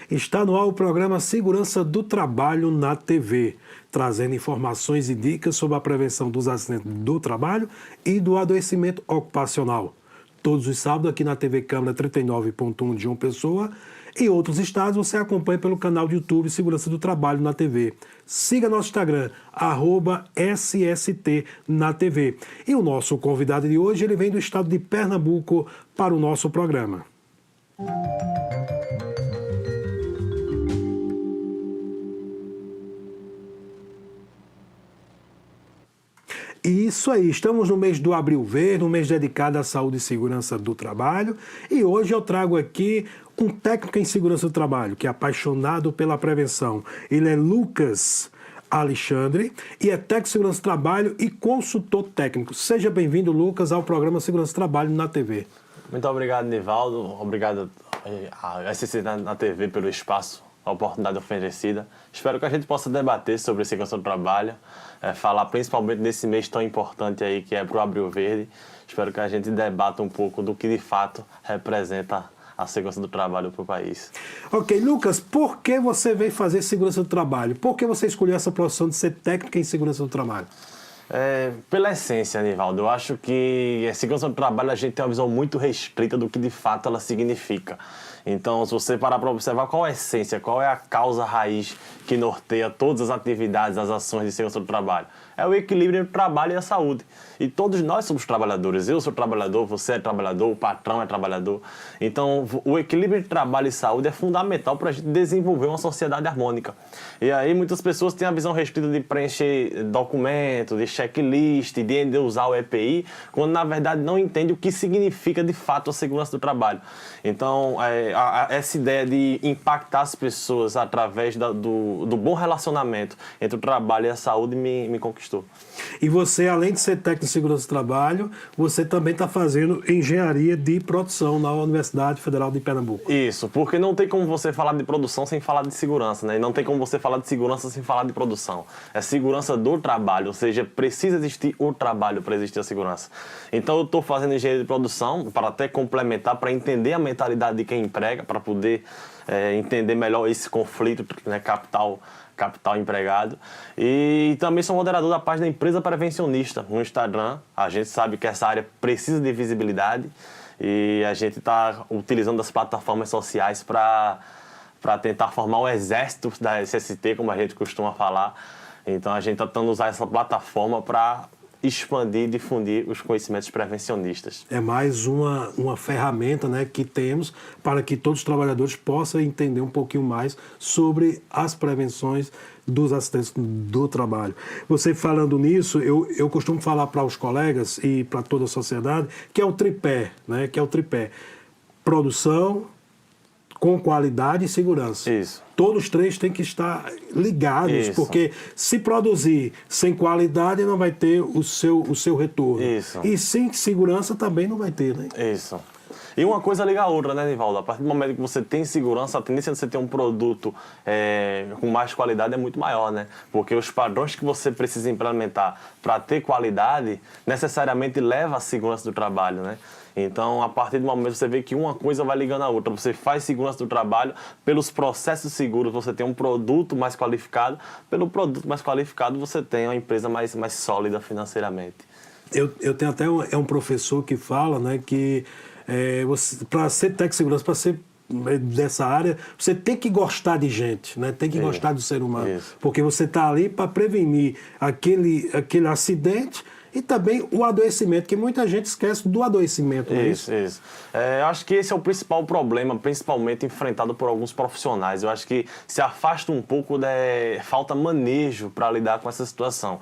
Está no ar o programa Segurança do Trabalho na TV, trazendo informações e dicas sobre a prevenção dos acidentes do trabalho e do adoecimento ocupacional. Todos os sábados aqui na TV Câmara 39.1 de João Pessoa e outros estados você acompanha pelo canal do YouTube Segurança do Trabalho na TV. Siga nosso Instagram, @SST na TV. E o nosso convidado de hoje, ele vem do estado de Pernambuco para o nosso programa. Isso aí, estamos no mês do Abril Verde, um mês dedicado à saúde e segurança do trabalho. E hoje eu trago aqui um técnico em segurança do trabalho, que é apaixonado pela prevenção. Ele é Lucas Alexandre e é técnico de segurança do trabalho e consultor técnico. Seja bem-vindo, Lucas, ao programa Segurança do Trabalho na TV. Muito obrigado, Nivaldo. Obrigado à SST na TV pelo espaço, a oportunidade oferecida. Espero que a gente possa debater sobre a segurança do trabalho, falar principalmente desse mês tão importante aí que é para o Abril Verde. Espero que a gente debata um pouco do que de fato representa a segurança do trabalho para o país. Ok, Lucas, por que você veio fazer segurança do trabalho? Por que você escolheu essa profissão de ser técnico em segurança do trabalho? Pela essência, Nivaldo, eu acho que a segurança do trabalho a gente tem uma visão muito restrita do que de fato ela significa. Então, se você parar para observar qual é a essência, qual é a causa raiz que norteia todas as atividades, as ações de segurança do trabalho, é o equilíbrio entre o trabalho e a saúde. E todos nós somos trabalhadores. Eu sou trabalhador, você é trabalhador, o patrão é trabalhador. Então, o equilíbrio entre trabalho e saúde é fundamental para a gente desenvolver uma sociedade harmônica. E aí, muitas pessoas têm a visão restrita de preencher documentos, de checklist, de usar o EPI, quando, na verdade, não entende o que significa, de fato, a segurança do trabalho. Então, essa ideia de impactar as pessoas através do bom relacionamento entre o trabalho e a saúde me conquistou. E você, além de ser técnico de segurança do trabalho, você também está fazendo engenharia de produção na Universidade Federal de Pernambuco. Isso, porque não tem como você falar de produção sem falar de segurança, né? E não tem como você falar de segurança sem falar de produção. É segurança do trabalho, ou seja, precisa existir o trabalho para existir a segurança. Então eu estou fazendo engenharia de produção para até complementar, para entender a mentalidade de quem emprega, para poder entender melhor esse conflito, né, capital empregado. E também sou moderador da página Empresa Prevencionista no Instagram. A gente sabe que essa área precisa de visibilidade e a gente está utilizando as plataformas sociais para tentar formar um exército da SST, como a gente costuma falar. Então a gente está tentando usar essa plataforma para expandir e difundir os conhecimentos prevencionistas. É mais uma ferramenta, né, que temos para que todos os trabalhadores possam entender um pouquinho mais sobre as prevenções dos acidentes do trabalho. Você falando nisso, eu costumo falar para os colegas e para toda a sociedade que é o tripé, né, que é o tripé: produção, com qualidade e segurança. Isso. Todos os três têm que estar ligados, Isso. porque se produzir sem qualidade não vai ter o seu retorno. Isso. E sem segurança também não vai ter, né? Isso. E uma coisa liga a outra, né, Nivaldo? A partir do momento que você tem segurança, a tendência de você ter um produto com mais qualidade é muito maior, né? Porque os padrões que você precisa implementar para ter qualidade necessariamente leva à segurança do trabalho, né? Então, a partir do momento que você vê que uma coisa vai ligando a outra, você faz segurança do trabalho, pelos processos seguros você tem um produto mais qualificado, pelo produto mais qualificado você tem uma empresa mais sólida financeiramente. Eu tenho até um professor que fala, né, que para ser técnico de segurança, para ser dessa área, você tem que gostar de gente, né? Tem que gostar do ser humano. Isso. Porque você está ali para prevenir aquele acidente e também o adoecimento, que muita gente esquece do adoecimento. Não é isso? Isso. Eu acho que esse é o principal problema, principalmente enfrentado por alguns profissionais. Eu acho que se afasta um pouco falta manejo para lidar com essa situação.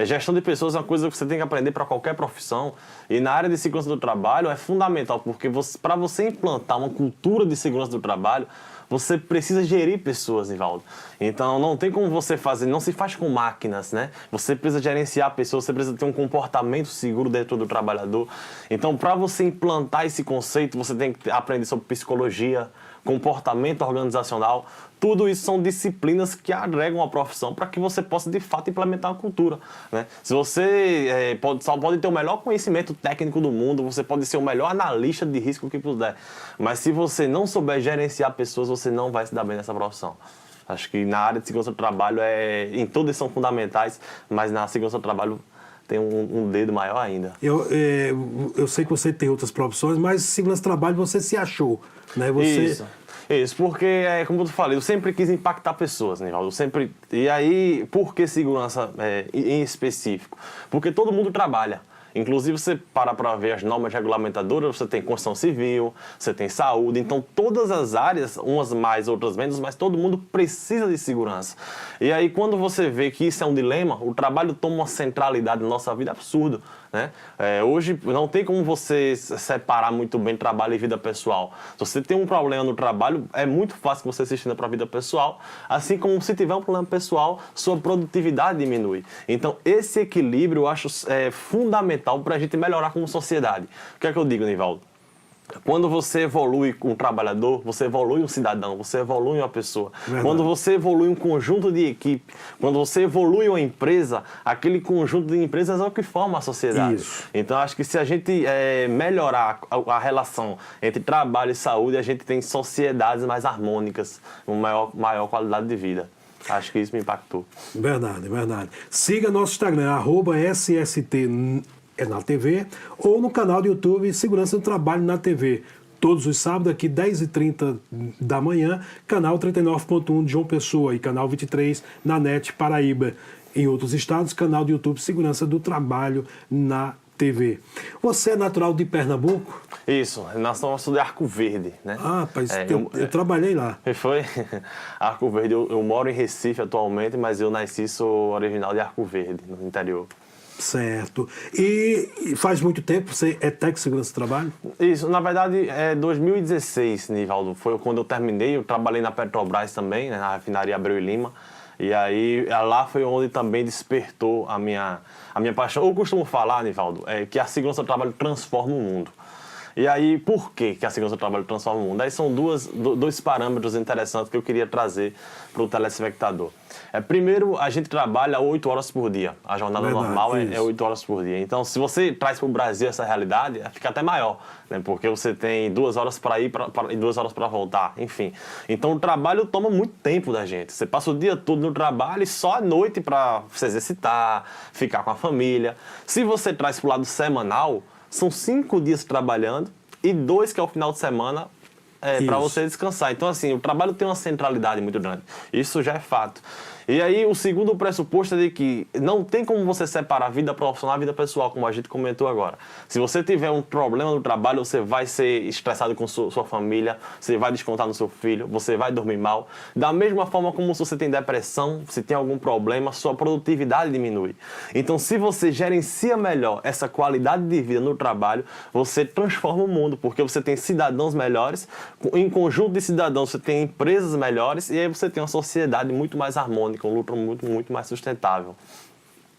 Gestão de pessoas é uma coisa que você tem que aprender para qualquer profissão. E na área de segurança do trabalho é fundamental, porque para você implantar uma cultura de segurança do trabalho, você precisa gerir pessoas, Nivaldo. Então, não tem como você fazer, não se faz com máquinas, né? Você precisa gerenciar pessoas, você precisa ter um comportamento seguro dentro do trabalhador. Então, para você implantar esse conceito, você tem que aprender sobre psicologia, comportamento organizacional. Tudo isso são disciplinas que agregam a profissão para que você possa, de fato, implementar a cultura, né? Se você pode ter o melhor conhecimento técnico do mundo, você pode ser o melhor analista de risco que puder, mas se você não souber gerenciar pessoas, você não vai se dar bem nessa profissão. Acho que na área de segurança do trabalho, em todas são fundamentais, mas na segurança do trabalho tem um dedo maior ainda. Eu sei que você tem outras profissões, mas segurança do trabalho você se achou, né? Isso, porque, como eu falei, eu sempre quis impactar pessoas, Nivaldo. E aí, por que segurança em específico? Porque todo mundo trabalha. Inclusive, você para ver as normas regulamentadoras, você tem construção civil, você tem saúde. Então, todas as áreas, umas mais, outras menos, mas todo mundo precisa de segurança. E aí, quando você vê que isso é um dilema, o trabalho toma uma centralidade na nossa vida absurdo, né? Hoje, não tem como você separar muito bem trabalho e vida pessoal. Se você tem um problema no trabalho, é muito fácil que você se estenda para a vida pessoal, assim como se tiver um problema pessoal, sua produtividade diminui. Então, esse equilíbrio eu acho fundamental para a gente melhorar como sociedade. O que é que eu digo, Nivaldo? Quando você evolui um trabalhador, você evolui um cidadão, você evolui uma pessoa. Verdade. Quando você evolui um conjunto de equipe, quando você evolui uma empresa, aquele conjunto de empresas é o que forma a sociedade. Isso. Então, acho que se a gente melhorar a relação entre trabalho e saúde, a gente tem sociedades mais harmônicas, uma maior qualidade de vida. Acho que isso me impactou. Verdade, verdade. Siga nosso Instagram, @SST na TV, ou no canal do YouTube Segurança do Trabalho na TV. Todos os sábados, aqui 10h30 da manhã, canal 39.1 de João Pessoa e canal 23 na NET Paraíba. Em outros estados, canal do YouTube Segurança do Trabalho na TV. Você é natural de Pernambuco? Isso, nós somos de Arco Verde, né? Ah, rapaz, eu trabalhei lá. Foi? Arco Verde, eu moro em Recife atualmente, mas eu nasci, sou original de Arco Verde, no interior. Certo. E faz muito tempo você é técnico de segurança do trabalho? Isso, na verdade, 2016, Nivaldo, foi quando eu terminei. Eu trabalhei na Petrobras também, né, na refinaria Abreu e Lima. E aí, lá foi onde também despertou a minha paixão. Eu costumo falar, Nivaldo, que a segurança do trabalho transforma o mundo. E aí, por que a segurança do trabalho transforma o mundo? Aí são dois parâmetros interessantes que eu queria trazer para o telespectador. Primeiro, a gente trabalha 8 horas por dia. A jornada normal é 8 horas por dia. Então, se você traz para o Brasil essa realidade, fica até maior, né? Porque você tem 2 horas para ir e 2 horas para voltar, enfim. Então, o trabalho toma muito tempo da gente. Você passa o dia todo no trabalho e só à noite para se exercitar, ficar com a família. Se você traz para o lado semanal, são 5 dias trabalhando e 2 que é o final de semana para você descansar. Então, assim, o trabalho tem uma centralidade muito grande. Isso já é fato. E aí, o segundo pressuposto é de que não tem como você separar a vida profissional e a vida pessoal, como a gente comentou agora. Se você tiver um problema no trabalho, você vai ser estressado com sua família, você vai descontar no seu filho, você vai dormir mal. Da mesma forma como se você tem depressão, se tem algum problema, sua produtividade diminui. Então, se você gerencia melhor essa qualidade de vida no trabalho, você transforma o mundo, porque você tem cidadãos melhores, em conjunto de cidadãos você tem empresas melhores e aí você tem uma sociedade muito mais harmônica, um lucro muito mais sustentável.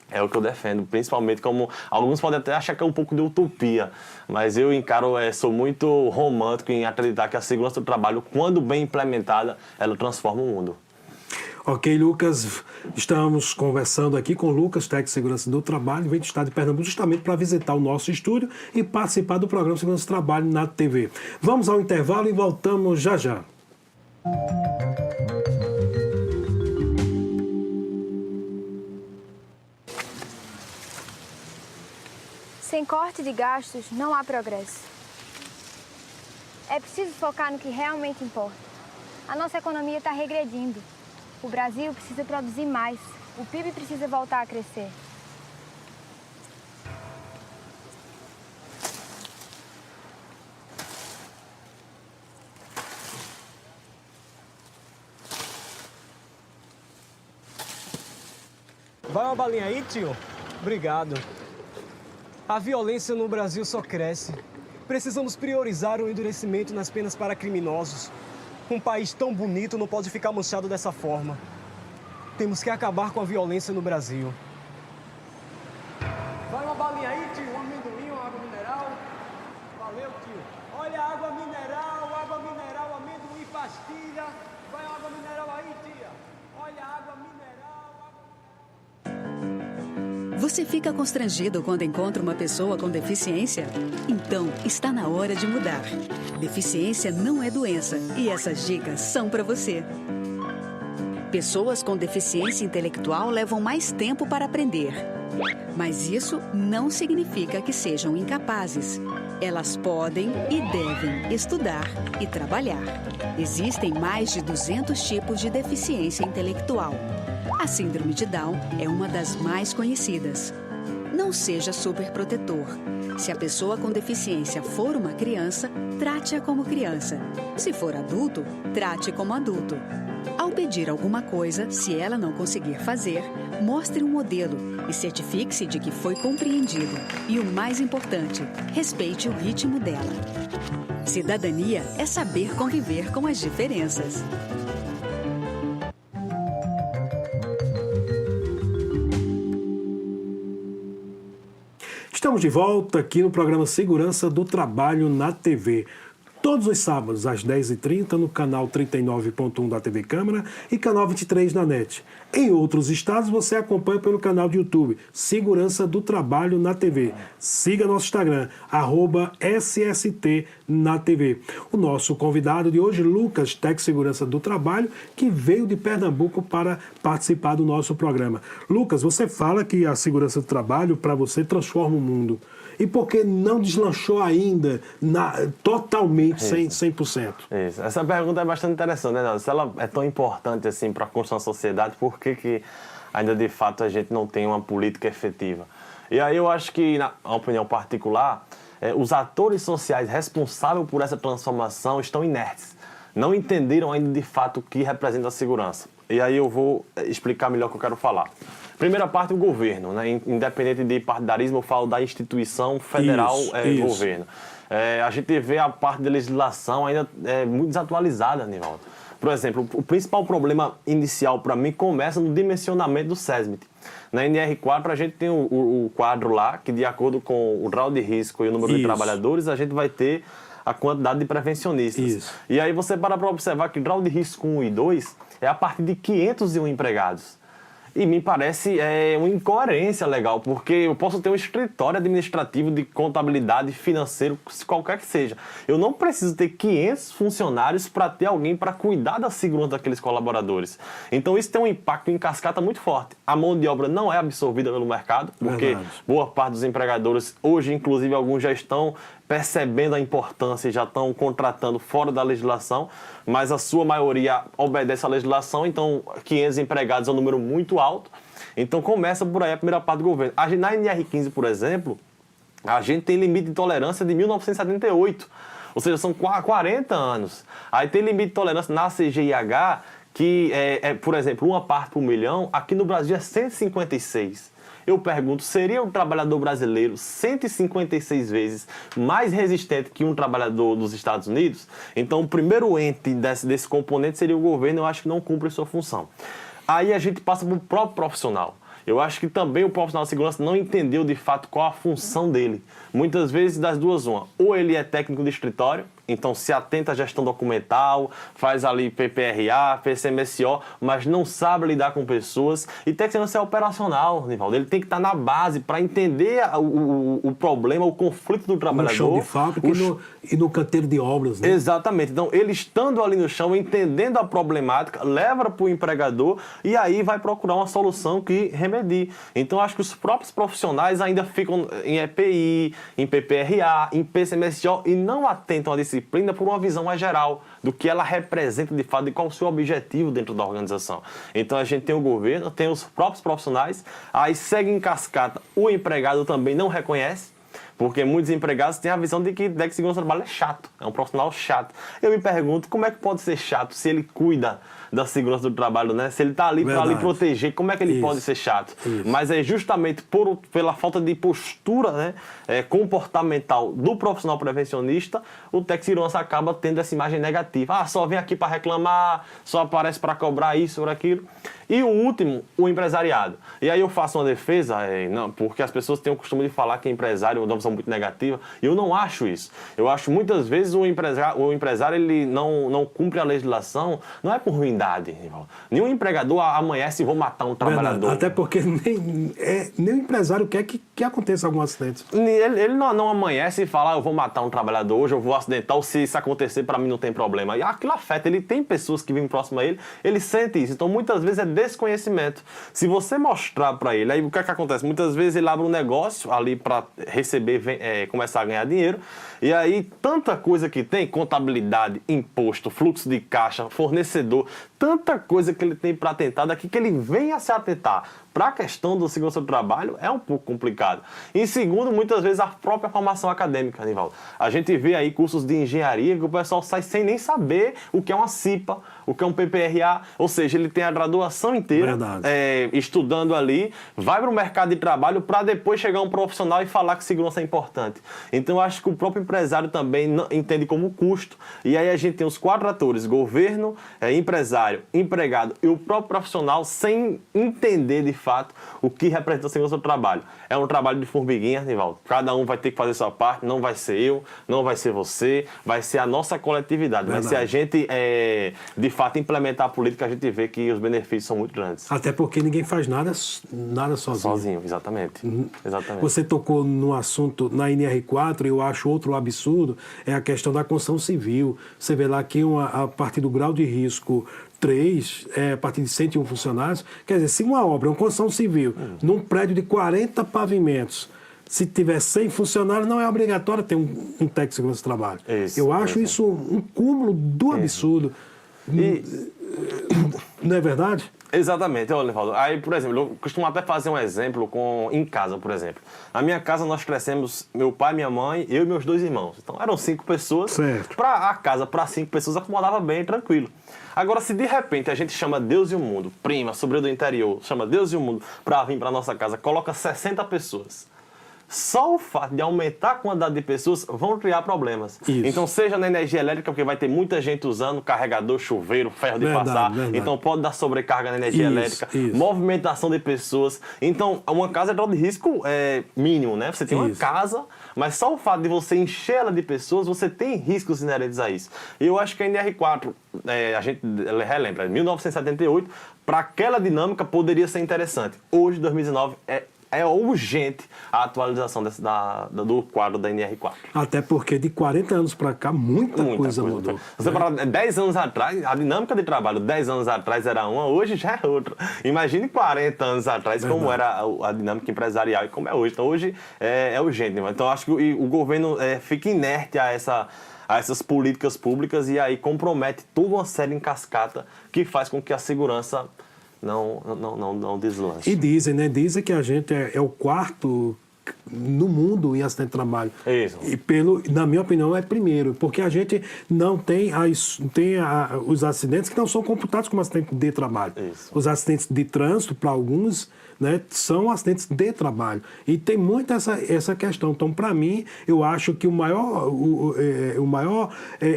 É o que eu defendo, principalmente como alguns podem até achar que é um pouco de utopia, mas eu encaro, sou muito romântico em acreditar que a segurança do trabalho, quando bem implementada, ela transforma o mundo. Ok, Lucas, estamos conversando aqui com o Lucas, técnico de segurança do trabalho, vem do estado de Pernambuco, justamente para visitar o nosso estúdio e participar do programa Segurança do Trabalho na TV. Vamos ao intervalo e voltamos já já. Sem corte de gastos, não há progresso. É preciso focar no que realmente importa. A nossa economia está regredindo. O Brasil precisa produzir mais. O PIB precisa voltar a crescer. Vai uma balinha aí, tio? Obrigado. A violência no Brasil só cresce. Precisamos priorizar o endurecimento nas penas para criminosos. Um país tão bonito não pode ficar manchado dessa forma. Temos que acabar com a violência no Brasil. Vai uma balinha aí, tio? Um amendoim, uma água mineral? Valeu, tio. Olha, água mineral, amendoim para Você fica constrangido quando encontra uma pessoa com deficiência? Então, está na hora de mudar. Deficiência não é doença e essas dicas são para você. Pessoas com deficiência intelectual levam mais tempo para aprender. Mas isso não significa que sejam incapazes. Elas podem e devem estudar e trabalhar. Existem mais de 200 tipos de deficiência intelectual. A síndrome de Down é uma das mais conhecidas. Não seja superprotetor. Se a pessoa com deficiência for uma criança, trate-a como criança. Se for adulto, trate como adulto. Ao pedir alguma coisa, se ela não conseguir fazer, mostre um modelo e certifique-se de que foi compreendido. E o mais importante, respeite o ritmo dela. Cidadania é saber conviver com as diferenças. Estamos de volta aqui no programa Segurança do Trabalho na TV. Todos os sábados, às 10h30, no canal 39.1 da TV Câmara e canal 23 na NET. Em outros estados, você acompanha pelo canal de YouTube Segurança do Trabalho na TV. Siga nosso Instagram, @SST na TV. O nosso convidado de hoje, Lucas, Tec Segurança do Trabalho, que veio de Pernambuco para participar do nosso programa. Lucas, você fala que a segurança do trabalho, para você, transforma o mundo. E por que não deslanchou ainda totalmente, 100%? Isso. Essa pergunta é bastante interessante, né? Se ela é tão importante assim para a construção da sociedade, por que ainda de fato a gente não tem uma política efetiva? E aí eu acho que, na opinião particular, os atores sociais responsáveis por essa transformação estão inertes. Não entenderam ainda de fato o que representa a segurança. E aí eu vou explicar melhor o que eu quero falar. Primeira parte, o governo, né? Independente de partidarismo, eu falo da instituição federal governo. A gente vê a parte da legislação ainda muito desatualizada, Nivaldo. Por exemplo, o principal problema inicial para mim começa no dimensionamento do SESMIT. Na NR4 a gente tem o quadro lá, que de acordo com o grau de risco e o número de trabalhadores, a gente vai ter a quantidade de prevencionistas. Isso. E aí você para observar que o grau de risco 1 e 2 é a partir de 501 empregados. E me parece uma incoerência legal, porque eu posso ter um escritório administrativo de contabilidade financeiro, qualquer que seja. Eu não preciso ter 500 funcionários para ter alguém para cuidar da segurança daqueles colaboradores. Então isso tem um impacto em cascata muito forte. A mão de obra não é absorvida pelo mercado, porque boa parte dos empregadores, hoje inclusive alguns já estão percebendo a importância e já estão contratando fora da legislação, mas a sua maioria obedece à legislação, então 500 empregados é um número muito alto. Então começa por aí a primeira parte do governo. Na NR15, por exemplo, a gente tem limite de tolerância de 1978, ou seja, são 40 anos. Aí tem limite de tolerância na CGIH, que por exemplo, uma parte por milhão, aqui no Brasil é 156. Eu pergunto, seria o trabalhador brasileiro 156 vezes mais resistente que um trabalhador dos Estados Unidos? Então, o primeiro ente desse componente seria o governo, eu acho que não cumpre sua função. Aí a gente passa para o próprio profissional. Eu acho que também o profissional de segurança não entendeu de fato qual a função dele. Muitas vezes, das duas, uma. Ou ele é técnico de escritório, então se atenta à gestão documental, faz ali PPRA, PCMSO, mas não sabe lidar com pessoas. E tem que ser operacional, Nivaldo. Ele tem que estar na base para entender o problema, o conflito do trabalhador. No chão de fábrica e no canteiro de obras. Né? Exatamente. Então, ele estando ali no chão, entendendo a problemática, leva para o empregador e aí vai procurar uma solução que remedie. Então, acho que os próprios profissionais ainda ficam em EPI, em PPRA, em PCMSO e não atentam a disciplina por uma visão mais geral do que ela representa de fato e qual o seu objetivo dentro da organização. Então a gente tem o governo, tem os próprios profissionais, aí segue em cascata, o empregado também não reconhece, porque muitos empregados têm a visão de que segurança do trabalho é chato, é um profissional chato. Eu me pergunto, como é que pode ser chato se ele cuida da segurança do trabalho, né? Se ele está ali para lhe proteger, como é que ele pode ser chato? Mas é justamente pela falta de postura, né, comportamental do profissional prevencionista, o Tec Segurança acaba tendo essa imagem negativa. Ah, só vem aqui para reclamar, só aparece para cobrar isso ou aquilo. E o último, o empresariado. E aí eu faço uma defesa, porque as pessoas têm o costume de falar que empresário é uma visão muito negativa, e eu não acho isso. Eu acho muitas vezes o empresário ele não cumpre a legislação, não é por ruindade, contabilidade, Nivaldo. Nenhum empregador amanhece e vou matar um trabalhador. Até porque nem o empresário quer que aconteça algum acidente. Ele não amanhece e fala, eu vou matar um trabalhador hoje, eu vou acidentar, ou se isso acontecer, para mim não tem problema. E aquilo afeta, ele tem pessoas que vivem próximo a ele, ele sente isso. Então, muitas vezes é desconhecimento. Se você mostrar para ele, aí o que acontece? Muitas vezes ele abre um negócio ali para receber, começar a ganhar dinheiro, e aí tanta coisa que tem, contabilidade, imposto, fluxo de caixa, fornecedor, tanta coisa que ele tem para atentar, daqui que ele venha a se atentar para a questão do segurança do trabalho é um pouco complicado. E segundo, muitas vezes a própria formação acadêmica, Nivaldo. A gente vê aí cursos de engenharia que o pessoal sai sem nem saber o que é uma CIPA, o que é um PPRA, ou seja, ele tem a graduação inteira estudando ali, vai para o mercado de trabalho para depois chegar um profissional e falar que segurança é importante. Então eu acho que o próprio empresário também entende como custo, e aí a gente tem os 4 atores, governo, empresário, empregado e o próprio profissional sem entender de fato o que representa a segurança do trabalho. É um trabalho de formiguinha, Nivaldo. Cada um vai ter que fazer sua parte, não vai ser eu, não vai ser você, vai ser a nossa coletividade. Verdade. Vai ser a gente, de fato, implementar a política, a gente vê que os benefícios são muito grandes. Até porque ninguém faz nada sozinho. Sozinho, exatamente. Exatamente. Você tocou no assunto na NR4, eu acho outro absurdo, é a questão da construção civil. Você vê lá que a partir do grau de risco 3, a partir de 101 funcionários, quer dizer, se uma obra, uma construção civil, num prédio de 40 pavimentos, se tiver 100 funcionários, não é obrigatório ter um técnico de segurança do trabalho. Eu acho isso um cúmulo do absurdo. Não é verdade? Exatamente, olha, Nivaldo. Aí, por exemplo, eu costumo até fazer um exemplo em casa, por exemplo. Na minha casa nós crescemos, meu pai, minha mãe, eu e meus 2 irmãos. Então eram 5 pessoas. Certo. A casa para 5 pessoas acomodava bem, tranquilo. Agora, se de repente a gente chama Deus e o mundo, prima, sobrinho do interior, chama Deus e o mundo para vir para nossa casa, coloca 60 pessoas. Só o fato de aumentar a quantidade de pessoas vão criar problemas. Isso. Então, seja na energia elétrica, porque vai ter muita gente usando carregador, chuveiro, ferro de passar. Verdade. Então, pode dar sobrecarga na energia elétrica. Movimentação de pessoas. Então, uma casa é grau de risco mínimo, né? Você tem uma casa, mas só o fato de você encher ela de pessoas, você tem riscos inerentes a isso. E eu acho que a NR4, a gente relembra, 1978, para aquela dinâmica poderia ser interessante. Hoje, 2019, é urgente a atualização do quadro da NR4. Até porque de 40 anos para cá, muita coisa mudou. Você parar 10 anos atrás, a dinâmica de trabalho 10 anos atrás era uma, hoje já é outra. Imagine 40 anos atrás como era a dinâmica empresarial e como é hoje. Então hoje é urgente. Então acho que o governo fica inerte a essas políticas públicas e aí compromete toda uma série em cascata que faz com que a segurança não deslanche. E dizem que a gente é o 4º no mundo em acidente de trabalho. Isso. E na minha opinião, é primeiro, porque a gente não tem os acidentes que não são computados como acidente de trabalho. Isso. Os acidentes de trânsito, para alguns, né, são acidentes de trabalho. E tem muito essa questão. Então, para mim, eu acho que o maior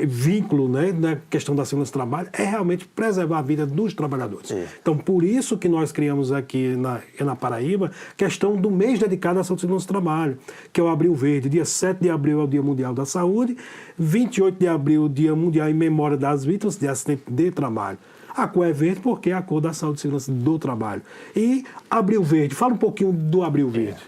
vínculo, né, na questão da segurança do trabalho é realmente preservar a vida dos trabalhadores. Então, por isso que nós criamos aqui na Paraíba a questão do mês dedicado à saúde e segurança do trabalho, que é o Abril Verde. Dia 7 de abril é o Dia Mundial da Saúde, 28 de abril, o Dia Mundial em Memória das Vítimas de Acidente de Trabalho. A cor é verde porque é a cor da saúde e segurança do trabalho. E Abril Verde, fala um pouquinho do Abril Verde.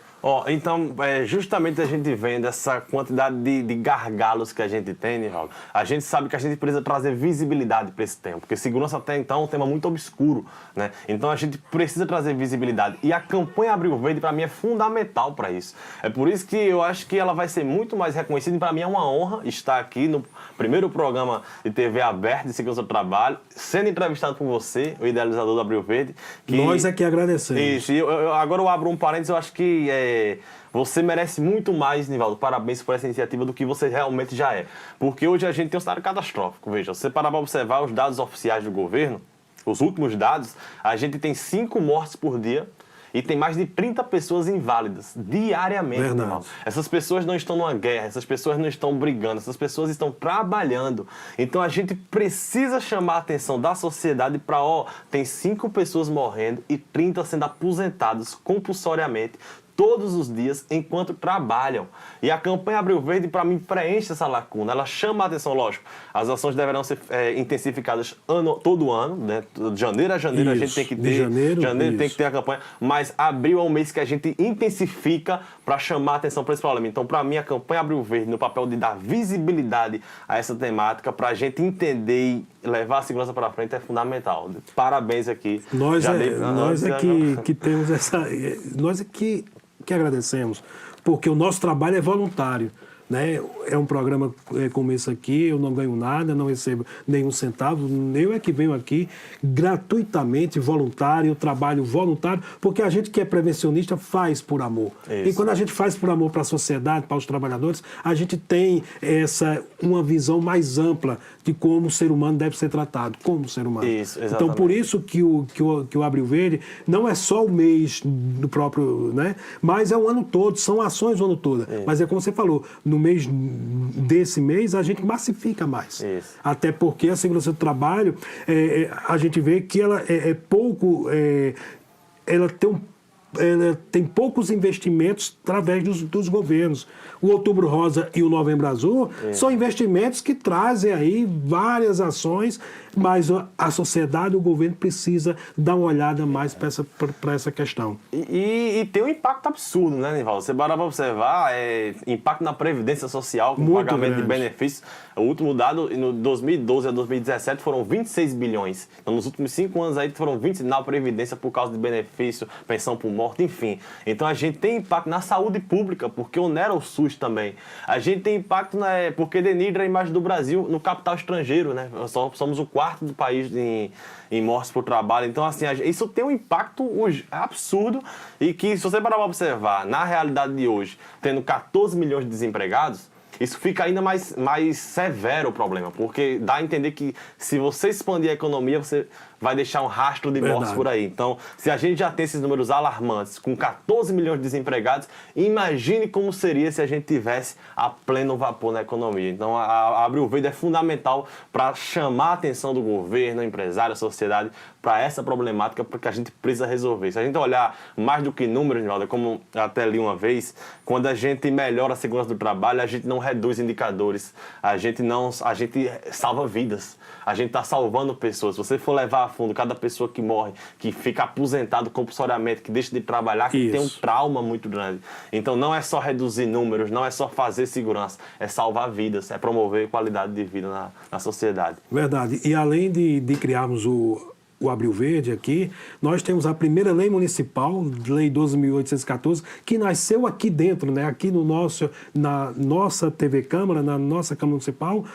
Então, justamente a gente vendo essa quantidade de gargalos que a gente tem, Nivaldo, a gente sabe que a gente precisa trazer visibilidade para esse tema, porque segurança até então é um tema muito obscuro, né? Então a gente precisa trazer visibilidade. E a campanha Abril Verde, para mim, é fundamental para isso. É por isso que eu acho que ela vai ser muito mais reconhecida e para mim é uma honra estar aqui no primeiro programa de TV aberto de segurança do trabalho, sendo entrevistado por você, o idealizador do Abril Verde. Nós é que agradecemos. Isso. Agora eu abro um parênteses, eu acho que você merece muito mais, Nivaldo, parabéns por essa iniciativa do que você realmente já é. Porque hoje a gente tem um cenário catastrófico. Veja, se você parar para observar os dados oficiais do governo, os últimos dados, a gente tem 5 mortes por dia e tem mais de 30 pessoas inválidas diariamente. Nivaldo. Essas pessoas não estão numa guerra, essas pessoas não estão brigando, essas pessoas estão trabalhando. Então a gente precisa chamar a atenção da sociedade para, tem 5 pessoas morrendo e 30 sendo aposentadas compulsoriamente todos os dias enquanto trabalham. E a campanha Abril Verde, para mim, preenche essa lacuna. Ela chama a atenção, lógico. As ações deverão ser intensificadas todo ano, né? De janeiro a janeiro Isso. a gente tem que De ter. janeiro, tem isso. que ter a campanha. Mas abril é um mês que a gente intensifica para chamar a atenção para esse problema. Então, para mim, a campanha Abril Verde, no papel de dar visibilidade a essa temática, para a gente entender e levar a segurança para frente, é fundamental. Parabéns aqui. Nós que temos essa... Nós é que agradecemos, porque o nosso trabalho é voluntário. Né? É um programa como esse aqui, eu não ganho nada, não recebo nenhum centavo, eu é que venho aqui gratuitamente, voluntário, trabalho voluntário, porque a gente que é prevencionista faz por amor. Isso. E quando a gente faz por amor para a sociedade, para os trabalhadores, a gente tem uma visão mais ampla de como o ser humano deve ser tratado, como ser humano. Isso, exatamente. Então, por isso que o Abril Verde não é só o mês do próprio, né? Mas é o ano todo, são ações o ano todo. Mas é como você falou, no desse mês a gente massifica mais. Isso. Até porque a segurança do trabalho, a gente vê que ela ela tem poucos investimentos através dos governos. O Outubro Rosa e o Novembro Azul são investimentos que trazem aí várias ações, mas a sociedade, o governo precisa dar uma olhada mais para essa questão. E tem um impacto absurdo, né, Nivaldo? Você para observar, impacto na Previdência Social, com Muito pagamento grande. de benefícios. O último dado, no 2012 a 2017, foram 26 bilhões. Então, nos últimos 5 anos aí, foram 20 na Previdência por causa de benefício, pensão por morte, enfim. Então, a gente tem impacto na saúde pública, porque onera o SUS também. A gente tem impacto porque denigra a imagem do Brasil no capital estrangeiro, né? Somos o quarto do país em mortes por trabalho. Então, assim, isso tem um impacto absurdo e que, se você parar para observar, na realidade de hoje, tendo 14 milhões de desempregados, isso fica ainda mais severo o problema, porque dá a entender que se você expandir a economia, você vai deixar um rastro de mortes por aí. Então, se a gente já tem esses números alarmantes, com 14 milhões de desempregados, imagine como seria se a gente tivesse a pleno vapor na economia. Então, a Abril Verde é fundamental para chamar a atenção do governo, empresário, sociedade, para essa problemática, porque a gente precisa resolver. Se a gente olhar mais do que números, Nivaldo, como eu até li uma vez, quando a gente melhora a segurança do trabalho, a gente não reduz indicadores, a gente salva vidas, a gente está salvando pessoas. Se você for levar a fundo cada pessoa que morre, que fica aposentado compulsoriamente, que deixa de trabalhar, que tem um trauma muito grande. Então não é só reduzir números, não é só fazer segurança, é salvar vidas, é promover qualidade de vida na sociedade. Verdade. E além de criarmos o Abril Verde aqui, nós temos a primeira lei municipal, Lei 12.814, que nasceu aqui dentro, né? Aqui na nossa TV Câmara, na nossa Câmara Municipal,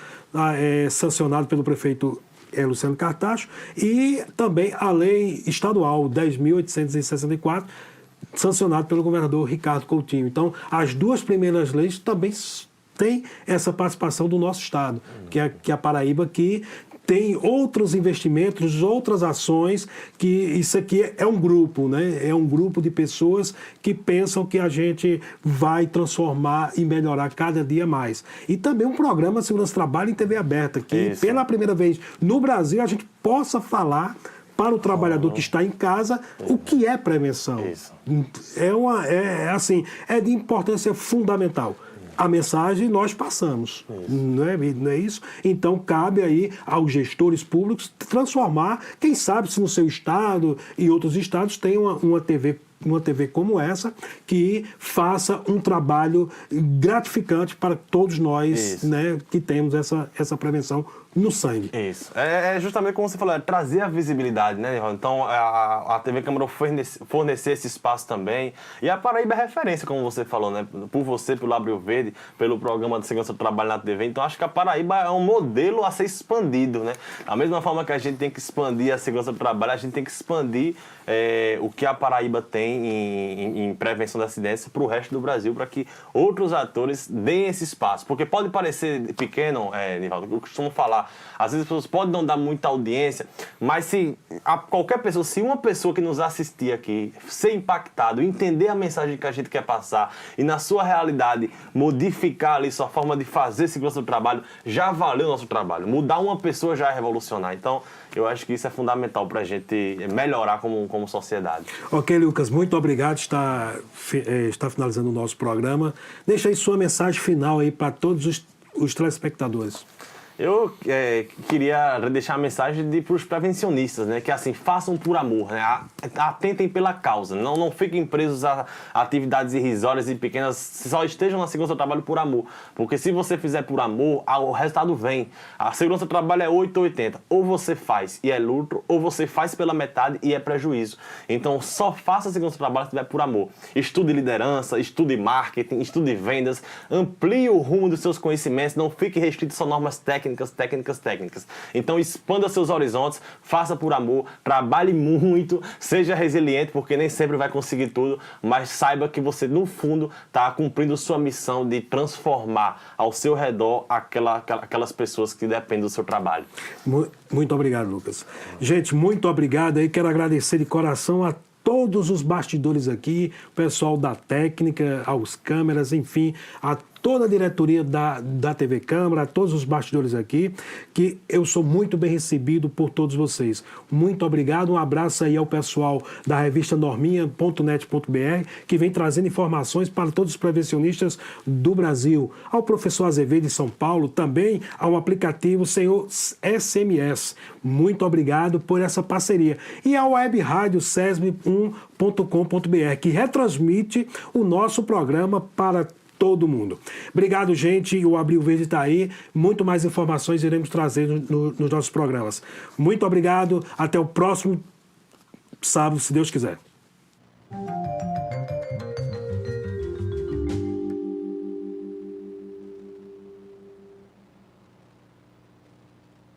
sancionado pelo prefeito Luciano Cartacho, e também a Lei Estadual 10.864, sancionado pelo governador Ricardo Coutinho. Então, as duas primeiras leis também têm essa participação do nosso estado, que é a Paraíba, que tem outros investimentos, outras ações, que isso aqui é um grupo, né? É um grupo de pessoas que pensam que a gente vai transformar e melhorar cada dia mais. E também um programa de segurança do trabalho em TV aberta, que pela primeira vez no Brasil a gente possa falar para o trabalhador que está em casa o que é prevenção. Isso. É de importância fundamental. A mensagem nós passamos, não é isso? Então, cabe aí aos gestores públicos transformar, quem sabe se no seu estado e outros estados tem uma TV como essa, que faça um trabalho gratificante para todos nós, né, que temos essa prevenção no sangue. Isso. É justamente como você falou, trazer a visibilidade, né, Nivaldo? Então, a TV Câmara fornecer esse espaço também. E a Paraíba é referência, como você falou, né? Por você, pelo Abril Verde, pelo programa de segurança do trabalho na TV. Então, acho que a Paraíba é um modelo a ser expandido, né? Da mesma forma que a gente tem que expandir a segurança do trabalho, a gente tem que expandir o que a Paraíba tem em prevenção de acidentes para o resto do Brasil, para que outros atores deem esse espaço. Porque pode parecer pequeno, Nivaldo, eu costumo falar, às vezes as pessoas podem não dar muita audiência, mas se uma pessoa que nos assistir aqui ser impactado, entender a mensagem que a gente quer passar e na sua realidade modificar ali sua forma de fazer segurança do trabalho, já valeu o nosso trabalho. Mudar uma pessoa já é revolucionar. Então, Eu acho que isso é fundamental para a gente melhorar como sociedade. Ok, Lucas, muito obrigado. Está finalizando o nosso programa. Deixa aí sua mensagem final aí para todos os telespectadores. Eu queria deixar a mensagem para os prevencionistas, né? Que assim, façam por amor, né? Atentem pela causa, não fiquem presos a atividades irrisórias e pequenas, só estejam na segurança do trabalho por amor, porque se você fizer por amor, o resultado vem. A segurança do trabalho é 8 ou 80, ou você faz e é lucro, ou você faz pela metade e é prejuízo. Então só faça a segurança do trabalho se tiver por amor. Estude liderança, estude marketing, estude vendas, amplie o rumo dos seus conhecimentos, não fique restrito só a normas técnicas. Então expanda seus horizontes, faça por amor, trabalhe muito, seja resiliente, porque nem sempre vai conseguir tudo, mas saiba que você, no fundo, está cumprindo sua missão de transformar ao seu redor aquelas pessoas que dependem do seu trabalho. Muito obrigado, Lucas. Gente, muito obrigado. Aí quero agradecer de coração a todos os bastidores aqui, o pessoal da técnica, aos câmeras, enfim, a toda a diretoria da TV Câmara, a todos os bastidores aqui, que eu sou muito bem recebido por todos vocês. Muito obrigado, um abraço aí ao pessoal da revista norminha.net.br, que vem trazendo informações para todos os prevencionistas do Brasil. Ao professor Azevedo de São Paulo, também ao aplicativo Senhor SMS. Muito obrigado por essa parceria. E ao web rádio sesb1.com.br, que retransmite o nosso programa para todo mundo. Obrigado, gente. O Abril Verde está aí. Muito mais informações iremos trazer nos nossos programas. Muito obrigado. Até o próximo sábado, se Deus quiser.